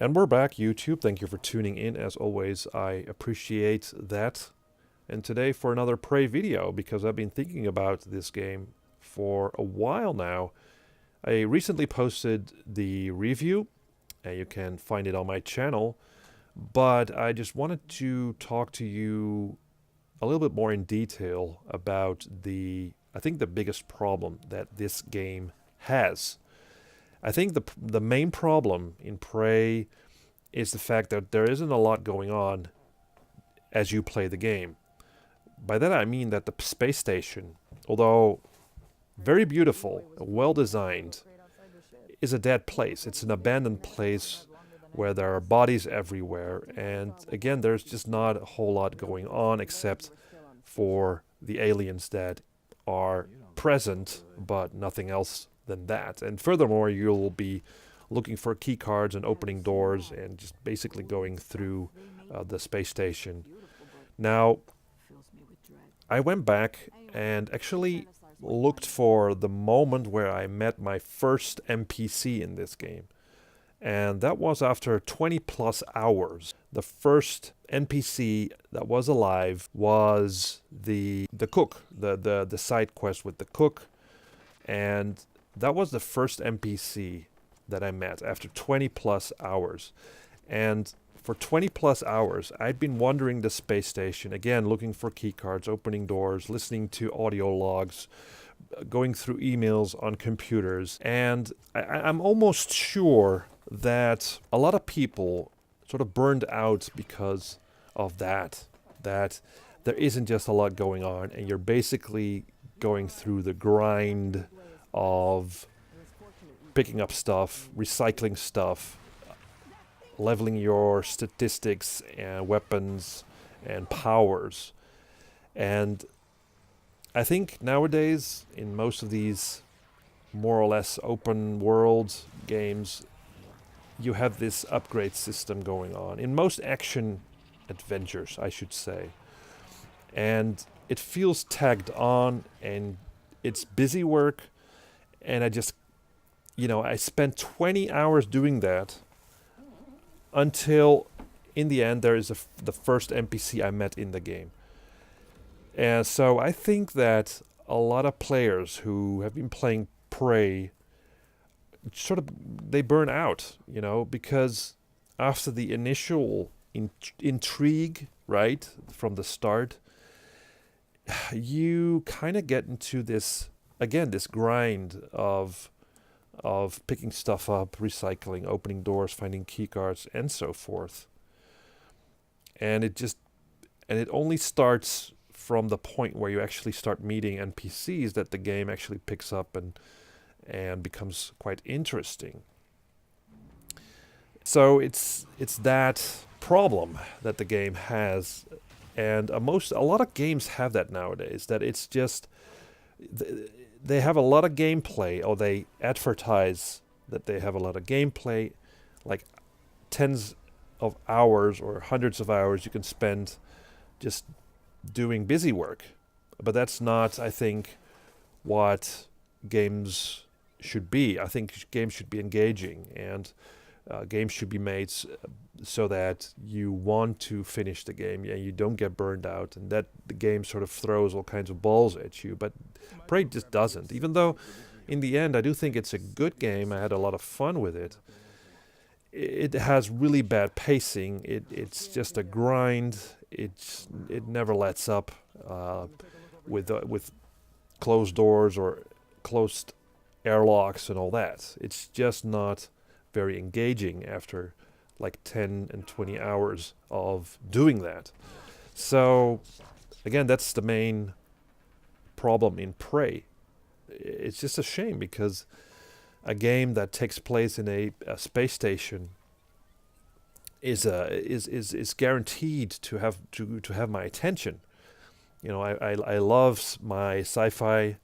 And we're back, YouTube. Thank you for tuning in. As always, I appreciate that. And today for another Prey video, because I've been thinking about this game for a while now. I recently posted the review, and you can find it on my channel. But I just wanted to talk to you a little bit more in detail about I think the biggest problem that this game has. I think the main problem in Prey is the fact that there isn't a lot going on as you play the game. By that I mean that the space station, although very beautiful, well designed, is a dead place. It's an abandoned place where there are bodies everywhere, and again, there's just not a whole lot going on except for the aliens that are present, but nothing else than that. And furthermore, you'll be looking for key cards and opening doors and just basically going through the space station. Now, I went back and actually looked for the moment where I met my first NPC in this game. And that was after 20 plus hours. The first NPC that was alive was the cook, the side quest with the cook. And that was the first NPC that I met after 20 plus hours. And for 20 plus hours, I'd been wandering the space station, again, looking for key cards, opening doors, listening to audio logs, going through emails on computers. And I'm almost sure that a lot of people sort of burned out because of that there isn't just a lot going on, and you're basically going through the grind of picking up stuff, recycling stuff, leveling your statistics and weapons and powers. And I think nowadays in most of these more or less open world games, you have this upgrade system going on. In most action adventures, I should say. And it feels tagged on, and it's busy work. And I spent 20 hours doing that until in the end there is the first NPC I met in the game. And so I think that a lot of players who have been playing Prey they burn out, because after the initial intrigue, right, from the start, you kind of get into this grind of picking stuff up, recycling, opening doors, finding key cards, and so forth. And it only starts from the point where you actually start meeting NPCs that the game actually picks up and becomes quite interesting. So it's that problem that the game has, and a lot of games have that nowadays. That it's just they have a lot of gameplay, or they advertise that they have a lot of gameplay, like tens of hours or hundreds of hours you can spend just doing busy work. But that's not, I think, what games should be. I think games should be engaging, and games should be made so that you want to finish the game and you don't get burned out, and that the game sort of throws all kinds of balls at you. But Prey just doesn't. Even though in the end I do think it's a good game, I had a lot of fun with it. It has really bad pacing. It's just a grind. It never lets up with closed doors or closed airlocks and all that. It's just not very engaging after like 10 and 20 hours of doing that. So again, that's the main problem in Prey. It's just a shame, because a game that takes place in a space station is guaranteed to have my attention. I love my sci-fi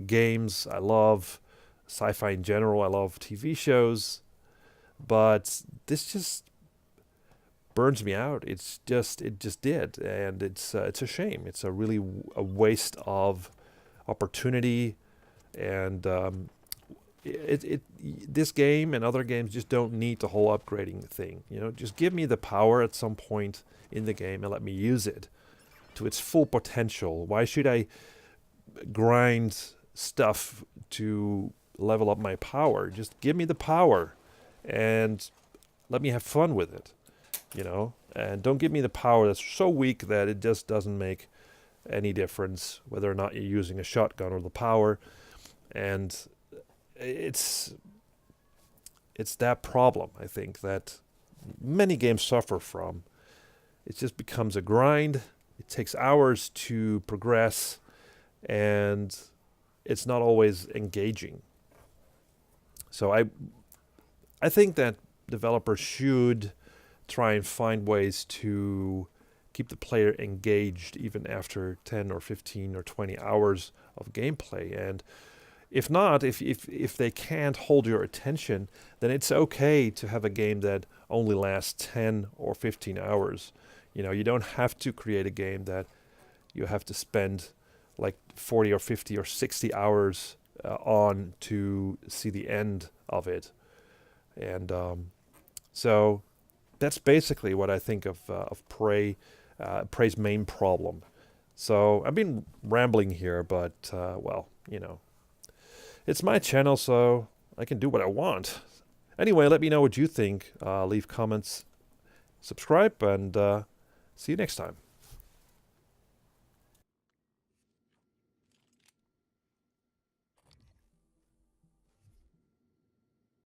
games. I love sci-fi in general. I love TV shows, but this just burns me out. It just did, and it's a shame. It's a really a waste of opportunity, and this game and other games just don't need the whole upgrading thing. You know, just give me the power at some point in the game and let me use it to its full potential. Why should I grind stuff to level up my power? Just give me the power and let me have fun with it, you know? And don't give me the power that's so weak that it just doesn't make any difference whether or not you're using a shotgun or the power. And it's that problem, I think, that many games suffer from. It just becomes a grind. It takes hours to progress, and it's not always engaging. So I think that developers should try and find ways to keep the player engaged even after 10 or 15 or 20 hours of gameplay. And if not, if they can't hold your attention, then it's okay to have a game that only lasts 10 or 15 hours. You know, you don't have to create a game that you have to spend like 40 or 50 or 60 hours on to see the end of it. And so that's basically what I think of Prey's main problem. So I've been rambling here, but well, you know, it's my channel, so I can do what I want. Anyway, let me know what you think. Leave comments, subscribe, and see you next time.